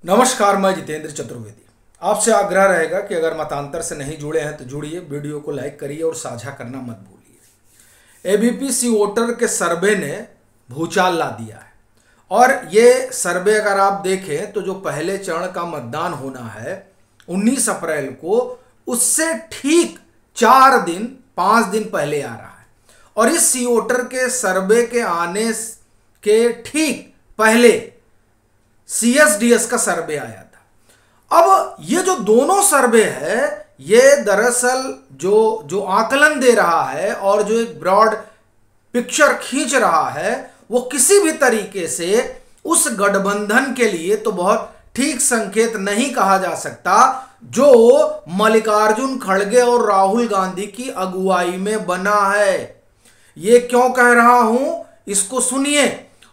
नमस्कार, मैं जितेंद्र चतुर्वेदी। आपसे आग्रह रहेगा कि अगर मतांतर से नहीं जुड़े हैं तो जुड़िए, वीडियो को लाइक करिए और साझा करना मत भूलिए। एबीपी सी वोटर के सर्वे ने भूचाल ला दिया है और ये सर्वे अगर आप देखें तो जो पहले चरण का मतदान होना है 19 अप्रैल को, उससे ठीक 5 दिन पहले आ रहा है। और इस सी वोटर के सर्वे के आने के ठीक पहले सीएसडीएस का सर्वे आया था। अब ये जो दोनों सर्वे है, ये दरअसल जो आकलन दे रहा है और जो एक ब्रॉड पिक्चर खींच रहा है, वो किसी भी तरीके से उस गठबंधन के लिए तो बहुत ठीक संकेत नहीं कहा जा सकता जो मल्लिकार्जुन खड़गे और राहुल गांधी की अगुवाई में बना है। ये क्यों कह रहा हूं, इसको सुनिए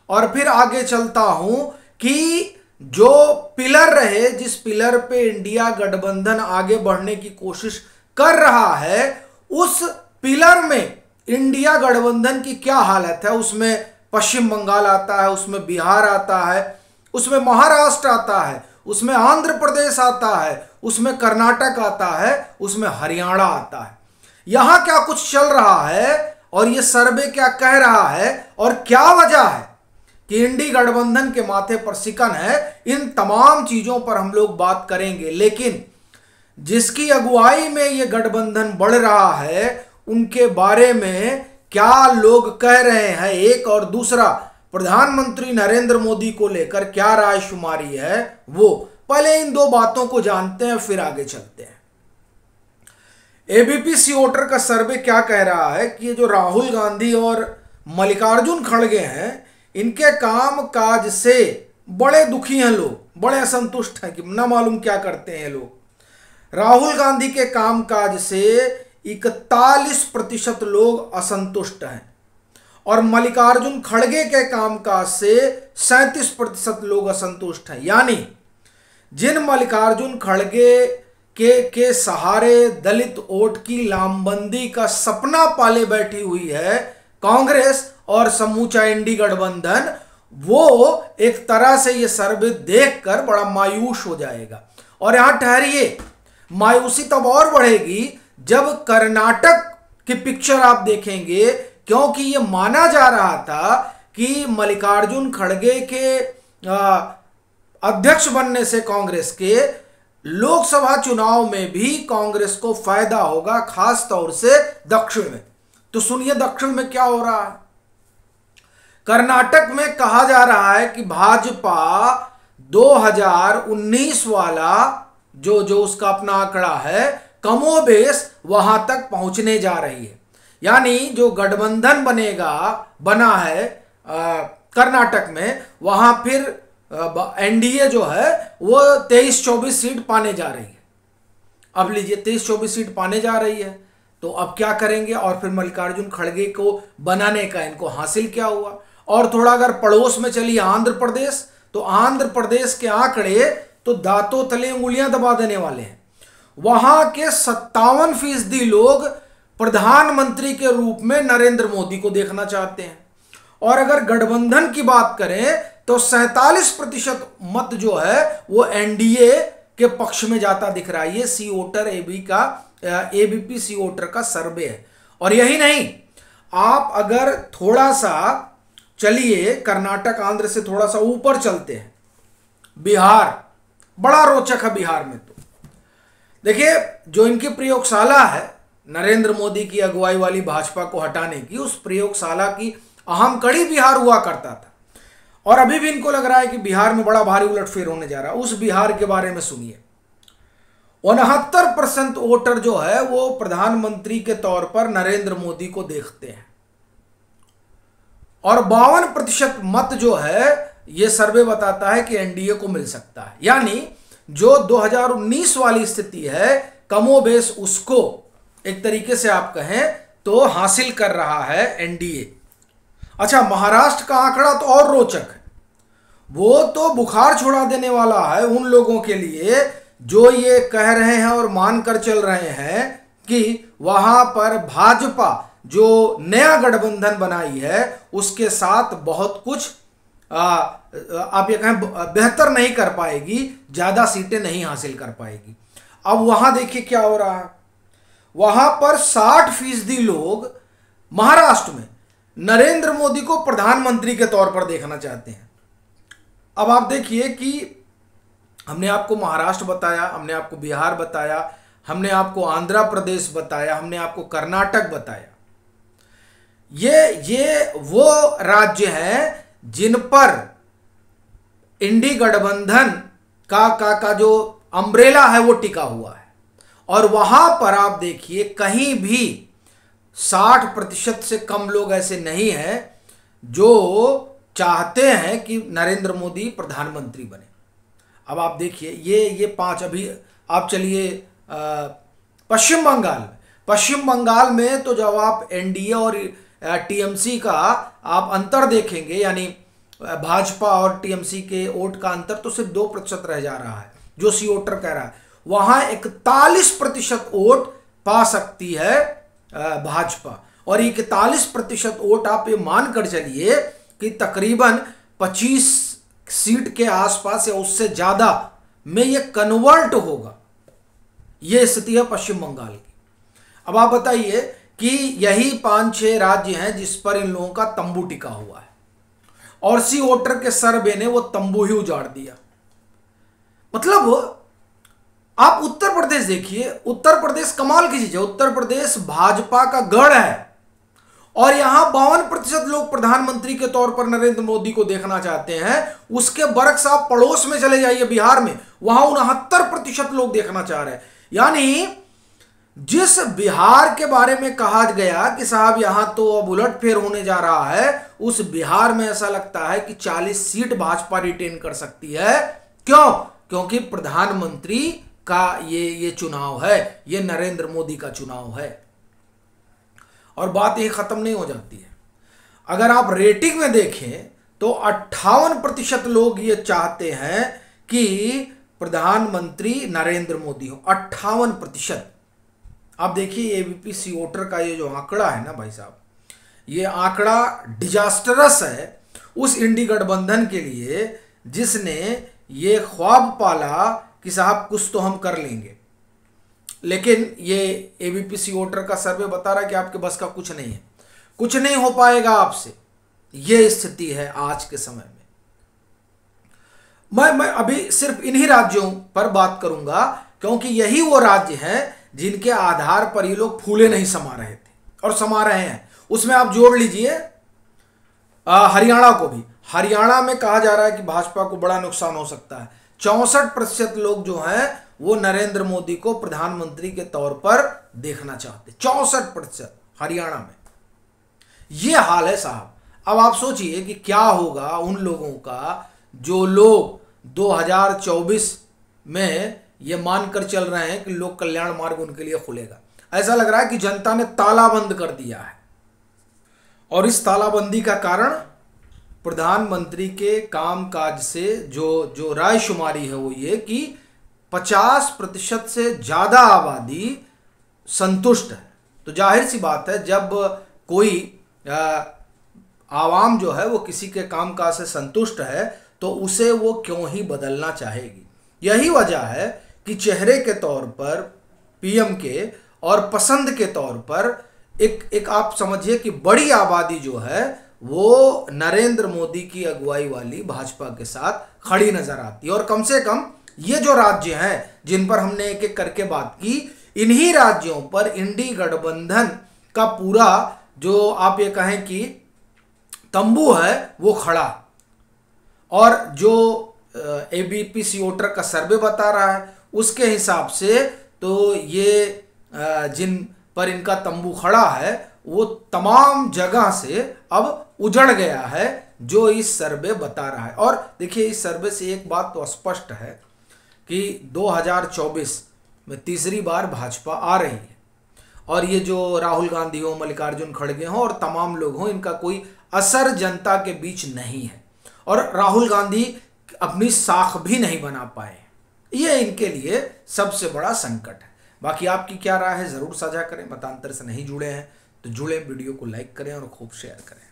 और फिर आगे चलता हूं कि जो पिलर रहे, जिस पिलर पे इंडिया गठबंधन आगे बढ़ने की कोशिश कर रहा है, उस पिलर में इंडिया गठबंधन की क्या हालत है। उसमें पश्चिम बंगाल आता है, उसमें बिहार आता है, उसमें महाराष्ट्र आता है, उसमें आंध्र प्रदेश आता है, उसमें कर्नाटक आता है, उसमें हरियाणा आता है। यहां क्या कुछ चल रहा है और ये सर्वे क्या कह रहा है और क्या वजह है कि इंडी गठबंधन के माथे पर सिकन है, इन तमाम चीजों पर हम लोग बात करेंगे। लेकिन जिसकी अगुवाई में ये गठबंधन बढ़ रहा है, उनके बारे में क्या लोग कह रहे हैं, एक और दूसरा प्रधानमंत्री नरेंद्र मोदी को लेकर क्या रायशुमारी है, वो पहले इन दो बातों को जानते हैं, फिर आगे चलते हैं। एबीपी सी वोटर का सर्वे क्या कह रहा है कि ये जो राहुल गांधी और मल्लिकार्जुन खड़गे हैं, इनके काम काज से बड़े दुखी हैं लोग, बड़े असंतुष्ट हैं कि ना मालूम क्या करते हैं लोग। राहुल गांधी के काम काज से 41% लोग असंतुष्ट हैं और मल्लिकार्जुन खड़गे के कामकाज से 37% लोग असंतुष्ट हैं। यानी जिन मल्लिकार्जुन खड़गे के सहारे दलित वोट की लामबंदी का सपना पाले बैठी हुई है कांग्रेस और समूचा इंडी गठबंधन, वो एक तरह से ये सर्वे देखकर बड़ा मायूस हो जाएगा। और यहां ठहरिए, मायूसी तब और बढ़ेगी जब कर्नाटक की पिक्चर आप देखेंगे, क्योंकि ये माना जा रहा था कि मल्लिकार्जुन खड़गे के अध्यक्ष बनने से कांग्रेस के लोकसभा चुनाव में भी कांग्रेस को फायदा होगा, खास तौर से दक्षिण में। तो सुनिए दक्षिण में क्या हो रहा है। कर्नाटक में कहा जा रहा है कि भाजपा 2019 वाला जो उसका अपना आंकड़ा है, कमोबेश वहां तक पहुंचने जा रही है। यानी जो गठबंधन बना है कर्नाटक में, वहां फिर एनडीए जो है वो 23-24 सीट पाने जा रही है। अब लीजिए 23-24 सीट पाने जा रही है, तो अब क्या करेंगे। और फिर मल्लिकार्जुन खड़गे को बनाने का इनको हासिल क्या हुआ। और थोड़ा अगर पड़ोस में चलिए आंध्र प्रदेश, तो आंध्र प्रदेश के आंकड़े तो दांतों तले उंगलियां दबा देने वाले हैं। वहां के 57% लोग प्रधानमंत्री के रूप में नरेंद्र मोदी को देखना चाहते हैं। और अगर गठबंधन की बात करें तो 47% मत जो है वो एनडीए के पक्ष में जाता दिख रहा है। ये सी वोटर एबीपी सी वोटर का सर्वे है। और यही नहीं, आप अगर थोड़ा सा चलिए कर्नाटक आंध्र से थोड़ा सा ऊपर चलते हैं, बिहार बड़ा रोचक है। बिहार में तो देखिए, जो इनकी प्रयोगशाला है नरेंद्र मोदी की अगुवाई वाली भाजपा को हटाने की, उस प्रयोगशाला की अहम कड़ी बिहार हुआ करता था। और अभी भी इनको लग रहा है कि बिहार में बड़ा भारी उलटफेर होने जा रहा है। उस बिहार के बारे में सुनिए। 69% वोटर जो है वो प्रधानमंत्री के तौर पर नरेंद्र मोदी को देखते हैं और 52% मत जो है ये सर्वे बताता है कि एनडीए को मिल सकता है। यानी जो 2019 वाली स्थिति है, कमोबेश उसको एक तरीके से आप कहें तो हासिल कर रहा है एनडीए। अच्छा, महाराष्ट्र का आंकड़ा तो और रोचक है। वो तो बुखार छुड़ा देने वाला है उन लोगों के लिए जो ये कह रहे हैं और मानकर चल रहे हैं कि वहां पर भाजपा जो नया गठबंधन बनाई है उसके साथ बहुत कुछ आप ये कहें बेहतर नहीं कर पाएगी, ज़्यादा सीटें नहीं हासिल कर पाएगी। अब वहां देखिए क्या हो रहा है, वहां पर 60% लोग महाराष्ट्र में नरेंद्र मोदी को प्रधानमंत्री के तौर पर देखना चाहते हैं। अब आप देखिए कि हमने आपको महाराष्ट्र बताया, हमने आपको बिहार बताया, हमने आपको आंध्र प्रदेश बताया, हमने आपको कर्नाटक बताया। ये वो राज्य हैं जिन पर इंडी गठबंधन का जो अम्ब्रेला है वो टिका हुआ है। और वहां पर आप देखिए कहीं भी 60% से कम लोग ऐसे नहीं हैं जो चाहते हैं कि नरेंद्र मोदी प्रधानमंत्री बने। अब आप देखिए ये 5, अभी आप चलिए पश्चिम बंगाल में तो जब आप एनडीए और टीएमसी का आप अंतर देखेंगे, यानी भाजपा और टीएमसी के वोट का अंतर तो सिर्फ 2% रह जा रहा है, जो सी वोटर कह रहा है। वहां 41% वोट पा सकती है भाजपा, और 41% वोट आप ये मान कर चलिए कि तकरीबन 25 सीट के आसपास या उससे ज्यादा में ये कन्वर्ट होगा। ये स्थिति है पश्चिम बंगाल की। अब आप बताइए कि यही 5-6 राज्य हैं जिस पर इन लोगों का तंबू टिका हुआ है, और सी वोटर के सर्वे ने वो तंबू ही उजाड़ दिया। मतलब आप उत्तर प्रदेश देखिए, उत्तर प्रदेश कमाल की चीज है। उत्तर प्रदेश भाजपा का गढ़ है, और यहां 52% लोग प्रधानमंत्री के तौर पर नरेंद्र मोदी को देखना चाहते हैं। उसके बरक्स आप पड़ोस में चले जाइए बिहार में, वहां 69% लोग देखना चाह रहे हैं। यानी जिस बिहार के बारे में कहा गया कि साहब यहां तो अब उलटफेर होने जा रहा है, उस बिहार में ऐसा लगता है कि 40 सीट भाजपा रिटेन कर सकती है। क्यों? क्योंकि प्रधानमंत्री का ये चुनाव है, ये नरेंद्र मोदी का चुनाव है। और बात यही खत्म नहीं हो जाती है। अगर आप रेटिंग में देखें तो 58% लोग ये चाहते हैं कि प्रधानमंत्री नरेंद्र मोदी हो। 58%। आप देखिए एबीपी सी वोटर का ये जो आंकड़ा है ना भाई साहब, ये आंकड़ा डिजास्टरस है उस इंडी गठबंधन के लिए जिसने ये ख्वाब पाला कि साहब कुछ तो हम कर लेंगे। लेकिन ये एबीपी सी वोटर का सर्वे बता रहा है कि आपके बस का कुछ नहीं है, कुछ नहीं हो पाएगा आपसे। ये स्थिति है आज के समय में। मैं अभी सिर्फ इन्हीं राज्यों पर बात करूंगा, क्योंकि यही वो राज्य हैं जिनके आधार पर ये लोग फूले नहीं समा रहे थे और समा रहे हैं। उसमें आप जोड़ लीजिए हरियाणा को भी। हरियाणा में कहा जा रहा है कि भाजपा को बड़ा नुकसान हो सकता है। 64% लोग जो हैं वो नरेंद्र मोदी को प्रधानमंत्री के तौर पर देखना चाहते। 64% हरियाणा में ये हाल है साहब। अब आप सोचिए कि क्या होगा उन लोगों का जो लोग 2024 में ये मानकर चल रहे हैं कि लोक कल्याण मार्ग उनके लिए खुलेगा। ऐसा लग रहा है कि जनता ने ताला बंद कर दिया है, और इस तालाबंदी का कारण प्रधानमंत्री के कामकाज से जो रायशुमारी है वो ये कि 50% से ज्यादा आबादी संतुष्ट है। तो जाहिर सी बात है जब कोई आवाम जो है वो किसी के कामकाज से संतुष्ट है तो उसे वो क्यों ही बदलना चाहेगी। यही वजह है कि चेहरे के तौर पर पीएम के और पसंद के तौर पर एक आप समझिए कि बड़ी आबादी जो है वो नरेंद्र मोदी की अगुवाई वाली भाजपा के साथ खड़ी नजर आती है। और कम से कम ये जो राज्य हैं जिन पर हमने एक एक करके बात की, इन्हीं राज्यों पर इंडी गठबंधन का पूरा जो आप ये कहें कि तंबू है वो खड़ा। और जो एबीपी सी वोटर का सर्वे बता रहा है उसके हिसाब से तो ये जिन पर इनका तंबू खड़ा है वो तमाम जगह से अब उजड़ गया है जो इस सर्वे बता रहा है। और देखिए इस सर्वे से एक बात तो स्पष्ट है कि 2024 में तीसरी बार भाजपा आ रही है, और ये जो राहुल गांधी हो, मल्लिकार्जुन खड़गे हों और तमाम लोग हों, इनका कोई असर जनता के बीच नहीं है, और राहुल गांधी अपनी साख भी नहीं बना पाए। ये इनके लिए सबसे बड़ा संकट है। बाकी आपकी क्या राय है ज़रूर साझा करें। मतांतर से नहीं जुड़े हैं तो जुड़े, वीडियो को लाइक करें और खूब शेयर करें।